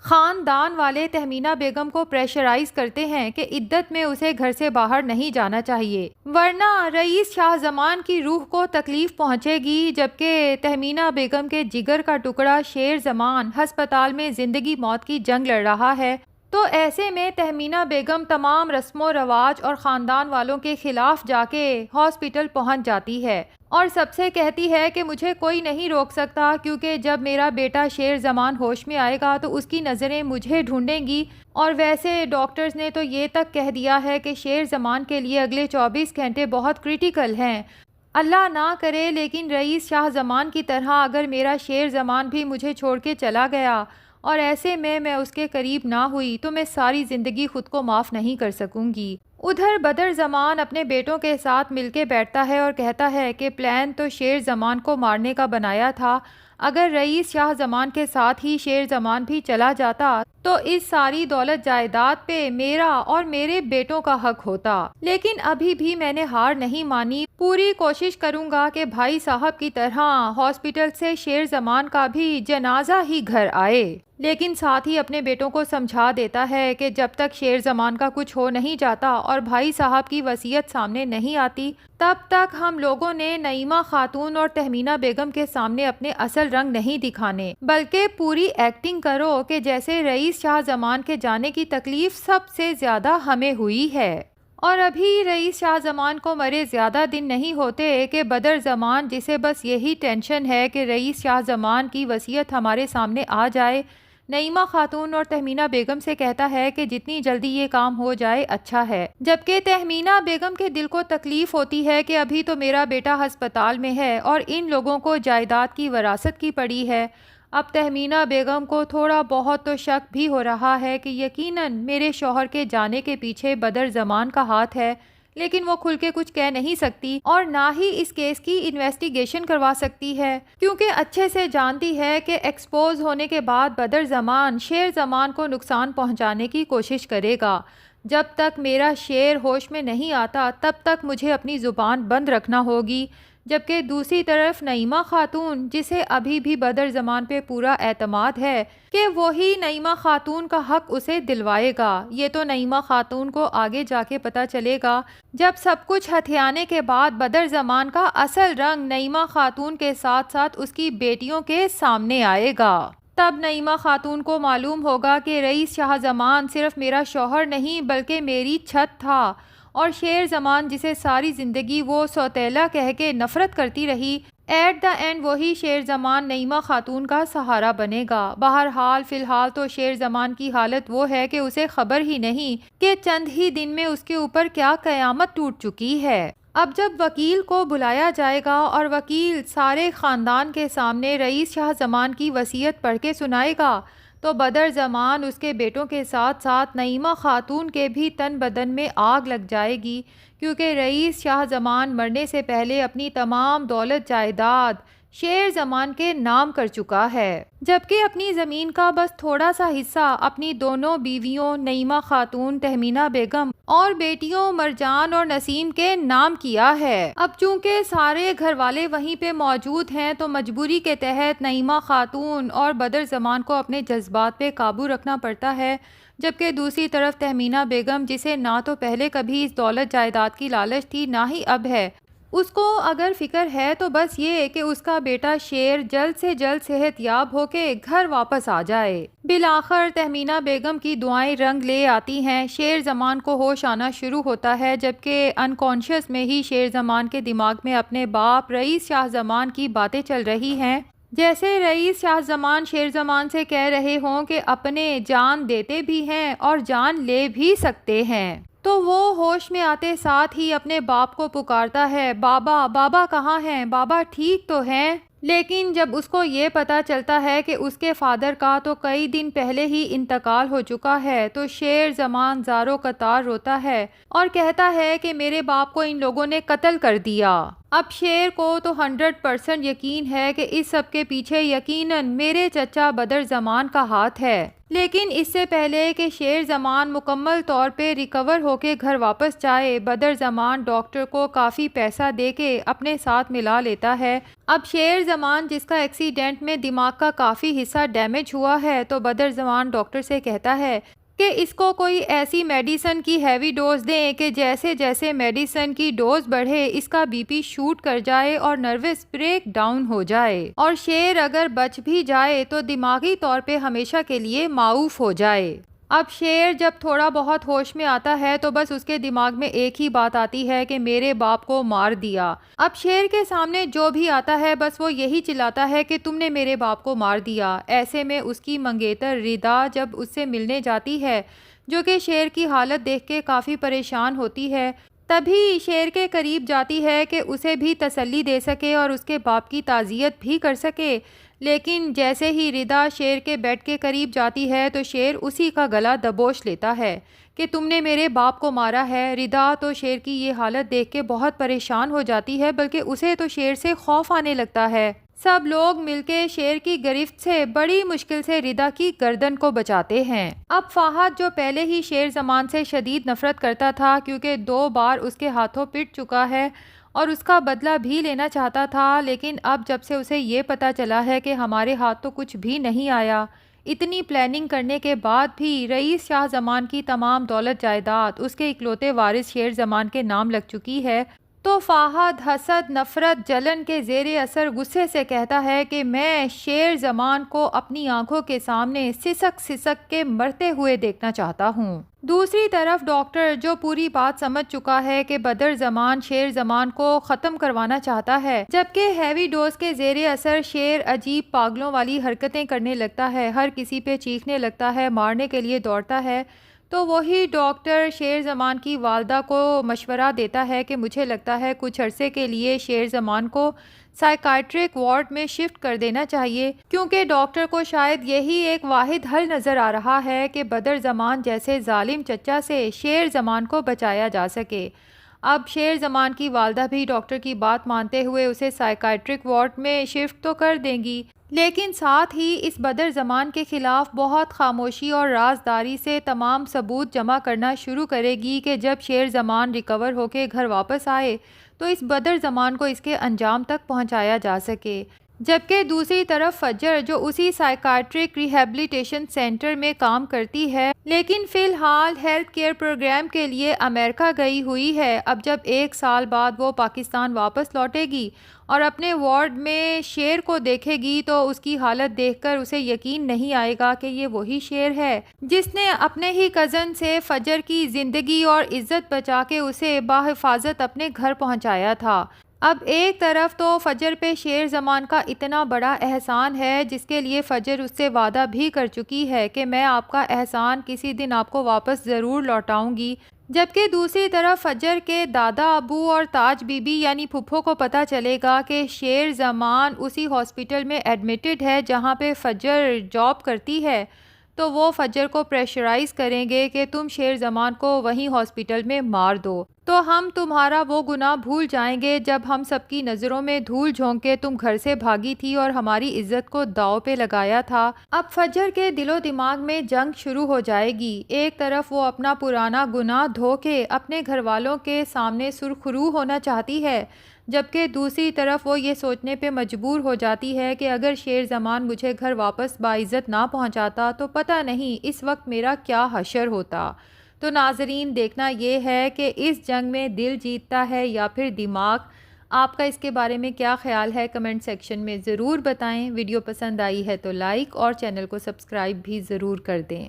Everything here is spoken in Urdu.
خاندان والے تہمینہ بیگم کو پریشرائز کرتے ہیں کہ عدت میں اسے گھر سے باہر نہیں جانا چاہیے ورنہ رئیس شاہ زمان کی روح کو تکلیف پہنچے گی، جبکہ تہمینہ بیگم کے جگر کا ٹکڑا شیر زمان ہسپتال میں زندگی موت کی جنگ لڑ رہا ہے۔ تو ایسے میں تہمینہ بیگم تمام رسم و رواج اور خاندان والوں کے خلاف جا کے ہاسپٹل پہنچ جاتی ہے اور سب سے کہتی ہے کہ مجھے کوئی نہیں روک سکتا، کیونکہ جب میرا بیٹا شیر زمان ہوش میں آئے گا تو اس کی نظریں مجھے ڈھونڈیں گی، اور ویسے ڈاکٹرز نے تو یہ تک کہہ دیا ہے کہ شیر زمان کے لیے اگلے 24 گھنٹے بہت کریٹیکل ہیں۔ اللہ نہ کرے لیکن رئیس شاہ زمان کی طرح اگر میرا شیر زمان بھی مجھے چھوڑ کے چلا گیا اور ایسے میں اس کے قریب نہ ہوئی تو میں ساری زندگی خود کو معاف نہیں کر سکوں گی۔ ادھر بدر زمان اپنے بیٹوں کے ساتھ مل کے بیٹھتا ہے اور کہتا ہے کہ پلان تو شیر زمان کو مارنے کا بنایا تھا، اگر رئیس شاہ زمان کے ساتھ ہی شیر زمان بھی چلا جاتا تو اس ساری دولت جائیداد پہ میرا اور میرے بیٹوں کا حق ہوتا، لیکن ابھی بھی میں نے ہار نہیں مانی، پوری کوشش کروں گا کہ بھائی صاحب کی طرح ہاسپٹل سے شیر زمان کا بھی جنازہ ہی گھر آئے، لیکن ساتھ ہی اپنے بیٹوں کو سمجھا دیتا ہے کہ جب تک شیر زمان کا کچھ ہو نہیں جاتا اور بھائی صاحب کی وصیت سامنے نہیں آتی تب تک ہم لوگوں نے نعیمہ خاتون اور تہمینہ بیگم کے سامنے اپنے اصل رنگ نہیں دکھانے، بلکہ پوری ایکٹنگ کرو کہ جیسے رئیس شاہ زمان کے جانے کی تکلیف سب سے زیادہ ہمیں ہوئی ہے۔ اور ابھی رئیس شاہ زمان کو مرے زیادہ دن نہیں ہوتے کہ بدر زمان، جسے بس یہی ٹینشن ہے کہ رئیس شاہ زمان کی وصیت ہمارے سامنے آ جائے، نعیمہ خاتون اور تہمینہ بیگم سے کہتا ہے کہ جتنی جلدی یہ کام ہو جائے اچھا ہے، جبکہ تہمینہ بیگم کے دل کو تکلیف ہوتی ہے کہ ابھی تو میرا بیٹا ہسپتال میں ہے اور ان لوگوں کو جائیداد کی وراثت کی پڑی ہے۔ اب تہمینہ بیگم کو تھوڑا بہت تو شک بھی ہو رہا ہے کہ یقیناً میرے شوہر کے جانے کے پیچھے بدر زمان کا ہاتھ ہے، لیکن وہ کھل کے کچھ کہہ نہیں سکتی اور نہ ہی اس کیس کی انویسٹیگیشن کروا سکتی ہے، کیونکہ اچھے سے جانتی ہے کہ ایکسپوز ہونے کے بعد بدر زمان شیر زمان کو نقصان پہنچانے کی کوشش کرے گا۔ جب تک میرا شیر ہوش میں نہیں آتا تب تک مجھے اپنی زبان بند رکھنا ہوگی، جبکہ دوسری طرف نعیمہ خاتون، جسے ابھی بھی بدر زمان پہ پورا اعتماد ہے کہ وہی نعیمہ خاتون کا حق اسے دلوائے گا، یہ تو نعیمہ خاتون کو آگے جا کے پتہ چلے گا جب سب کچھ ہتھیانے کے بعد بدر زمان کا اصل رنگ نعیمہ خاتون کے ساتھ ساتھ اس کی بیٹیوں کے سامنے آئے گا۔ تب نعیمہ خاتون کو معلوم ہوگا کہ رئیس شاہ زمان صرف میرا شوہر نہیں بلکہ میری چھت تھا، اور شیر زمان جسے ساری زندگی وہ سوتیلا کہہ کے نفرت کرتی رہی، ایٹ دا اینڈ وہی شیر زمان نعیمہ خاتون کا سہارا بنے گا۔ بہرحال فی الحال تو شیر زمان کی حالت وہ ہے کہ اسے خبر ہی نہیں کہ چند ہی دن میں اس کے اوپر کیا قیامت ٹوٹ چکی ہے۔ اب جب وکیل کو بلایا جائے گا اور وکیل سارے خاندان کے سامنے رئیس شاہ زمان کی وصیت پڑھ کے سنائے گا تو بدر زمان، اس کے بیٹوں کے ساتھ ساتھ نعیمہ خاتون کے بھی تن بدن میں آگ لگ جائے گی، کیونکہ رئیس شاہ زمان مرنے سے پہلے اپنی تمام دولت جائیداد شیر زمان کے نام کر چکا ہے، جبکہ اپنی زمین کا بس تھوڑا سا حصہ اپنی دونوں بیویوں نعیمہ خاتون تہمینہ بیگم اور بیٹیوں مرجان اور نسیم کے نام کیا ہے۔ اب چونکہ سارے گھر والے وہیں پہ موجود ہیں تو مجبوری کے تحت نعیمہ خاتون اور بدر زمان کو اپنے جذبات پہ قابو رکھنا پڑتا ہے، جبکہ دوسری طرف تہمینہ بیگم، جسے نہ تو پہلے کبھی اس دولت جائیداد کی لالچ تھی نہ ہی اب ہے، اس کو اگر فکر ہے تو بس یہ کہ اس کا بیٹا شیر جلد سے جلد صحت یاب ہو کے گھر واپس آ جائے۔ بالآخر تہمینہ بیگم کی دعائیں رنگ لے آتی ہیں، شیر زمان کو ہوش آنا شروع ہوتا ہے، جبکہ انکانشیس میں ہی شیر زمان کے دماغ میں اپنے باپ رئیس شاہ زمان کی باتیں چل رہی ہیں، جیسے رئیس شاہ زمان شیر زمان سے کہہ رہے ہوں کہ اپنے جان دیتے بھی ہیں اور جان لے بھی سکتے ہیں۔ تو وہ ہوش میں آتے ساتھ ہی اپنے باپ کو پکارتا ہے، بابا بابا کہاں ہیں، بابا ٹھیک تو ہیں؟ لیکن جب اس کو یہ پتا چلتا ہے کہ اس کے فادر کا تو کئی دن پہلے ہی انتقال ہو چکا ہے تو شیر زمان زارو قطار روتا ہے اور کہتا ہے کہ میرے باپ کو ان لوگوں نے قتل کر دیا۔ اب شیر کو تو 100% یقین ہے کہ اس سب کے پیچھے یقیناً میرے چچا بدر زمان کا ہاتھ ہے، لیکن اس سے پہلے کہ شیر زمان مکمل طور پہ ریکور ہو کے گھر واپس جائے، بدر زمان ڈاکٹر کو کافی پیسہ دے کے اپنے ساتھ ملا لیتا ہے۔ اب شیر زمان جس کا ایکسیڈنٹ میں دماغ کا کافی حصہ ڈیمیج ہوا ہے، تو بدر زمان ڈاکٹر سے کہتا ہے کہ اس کو کوئی ایسی میڈیسن کی ہیوی ڈوز دیں کہ جیسے جیسے میڈیسن کی ڈوز بڑھے اس کا بی پی شوٹ کر جائے اور نروس بریک ڈاؤن ہو جائے، اور شیر اگر بچ بھی جائے تو دماغی طور پہ ہمیشہ کے لیے معاف ہو جائے۔ اب شیر جب تھوڑا بہت ہوش میں آتا ہے تو بس اس کے دماغ میں ایک ہی بات آتی ہے کہ میرے باپ کو مار دیا۔ اب شیر کے سامنے جو بھی آتا ہے بس وہ یہی چلاتا ہے کہ تم نے میرے باپ کو مار دیا۔ ایسے میں اس کی منگیتر ردا جب اس سے ملنے جاتی ہے، جو کہ شیر کی حالت دیکھ کے کافی پریشان ہوتی ہے، تبھی شیر کے قریب جاتی ہے کہ اسے بھی تسلی دے سکے اور اس کے باپ کی تعزیت بھی کر سکے، لیکن جیسے ہی ردا شیر کے بیڈ کے قریب جاتی ہے تو شیر اسی کا گلا دبوچ لیتا ہے کہ تم نے میرے باپ کو مارا ہے۔ ردا تو شیر کی یہ حالت دیکھ کے بہت پریشان ہو جاتی ہے، بلکہ اسے تو شیر سے خوف آنے لگتا ہے۔ سب لوگ مل کے شیر کی گرفت سے بڑی مشکل سے ردا کی گردن کو بچاتے ہیں۔ اب فہد جو پہلے ہی شیر زمان سے شدید نفرت کرتا تھا کیونکہ 2 بار اس کے ہاتھوں پٹ چکا ہے اور اس کا بدلہ بھی لینا چاہتا تھا، لیکن اب جب سے اسے یہ پتا چلا ہے کہ ہمارے ہاتھ تو کچھ بھی نہیں آیا، اتنی پلاننگ کرنے کے بعد بھی رئیس شاہ زمان کی تمام دولت جائیداد اس کے اکلوتے وارث شیر زمان کے نام لگ چکی ہے، تو فہد حسد، نفرت، جلن کے زیر اثر غصے سے کہتا ہے کہ میں شیر زمان کو اپنی آنکھوں کے سامنے سسک سسک کے مرتے ہوئے دیکھنا چاہتا ہوں۔ دوسری طرف ڈاکٹر جو پوری بات سمجھ چکا ہے کہ بدر زمان شیر زمان کو ختم کروانا چاہتا ہے، جبکہ ہیوی ڈوز کے زیر اثر شیر عجیب پاگلوں والی حرکتیں کرنے لگتا ہے، ہر کسی پہ چیخنے لگتا ہے، مارنے کے لیے دوڑتا ہے، تو وہی ڈاکٹر شیر زمان کی والدہ کو مشورہ دیتا ہے کہ مجھے لگتا ہے کچھ عرصے کے لیے شیر زمان کو سائیکائٹرک وارڈ میں شفٹ کر دینا چاہیے، کیونکہ ڈاکٹر کو شاید یہی ایک واحد حل نظر آ رہا ہے کہ بدر زمان جیسے ظالم چچا سے شیر زمان کو بچایا جا سکے۔ اب شیر زمان کی والدہ بھی ڈاکٹر کی بات مانتے ہوئے اسے سائیکائٹرک وارڈ میں شفٹ تو کر دیں گی، لیکن ساتھ ہی اس بدر زمان کے خلاف بہت خاموشی اور رازداری سے تمام ثبوت جمع کرنا شروع کرے گی کہ جب شیر زمان ریکور ہو کے گھر واپس آئے تو اس بدر زمان کو اس کے انجام تک پہنچایا جا سکے۔ جبکہ دوسری طرف فجر جو اسی سائیکائٹرک ریہیبلیٹیشن سینٹر میں کام کرتی ہے لیکن فی الحال ہیلتھ کیئر پروگرام کے لیے امریکہ گئی ہوئی ہے، اب جب 1 سال بعد وہ پاکستان واپس لوٹے گی اور اپنے وارڈ میں شیر کو دیکھے گی تو اس کی حالت دیکھ کر اسے یقین نہیں آئے گا کہ یہ وہی شیر ہے جس نے اپنے ہی کزن سے فجر کی زندگی اور عزت بچا کے اسے بحفاظت اپنے گھر پہنچایا تھا۔ اب ایک طرف تو فجر پہ شیر زمان کا اتنا بڑا احسان ہے جس کے لیے فجر اس سے وعدہ بھی کر چکی ہے کہ میں آپ کا احسان کسی دن آپ کو واپس ضرور لوٹاؤں گی، جبکہ دوسری طرف فجر کے دادا ابو اور تاج بی بی یعنی پھپھو کو پتہ چلے گا کہ شیر زمان اسی ہاسپٹل میں ایڈمٹڈ ہے جہاں پہ فجر جاب کرتی ہے، تو وہ فجر کو پریشرائز کریں گے کہ تم شیر زمان کو وہیں ہاسپٹل میں مار دو تو ہم تمہارا وہ گناہ بھول جائیں گے جب ہم سب کی نظروں میں دھول جھونک کے تم گھر سے بھاگی تھی اور ہماری عزت کو داؤ پہ لگایا تھا۔ اب فجر کے دل و دماغ میں جنگ شروع ہو جائے گی، ایک طرف وہ اپنا پرانا گناہ دھو کے اپنے گھر والوں کے سامنے سرخرو ہونا چاہتی ہے، جبکہ دوسری طرف وہ یہ سوچنے پہ مجبور ہو جاتی ہے کہ اگر شیر زمان مجھے گھر واپس باعزت نہ پہنچاتا تو پتہ نہیں اس وقت میرا کیا حشر ہوتا۔ تو ناظرین، دیکھنا یہ ہے کہ اس جنگ میں دل جیتتا ہے یا پھر دماغ۔ آپ کا اس کے بارے میں کیا خیال ہے کمنٹ سیکشن میں ضرور بتائیں۔ ویڈیو پسند آئی ہے تو لائک اور چینل کو سبسکرائب بھی ضرور کر دیں۔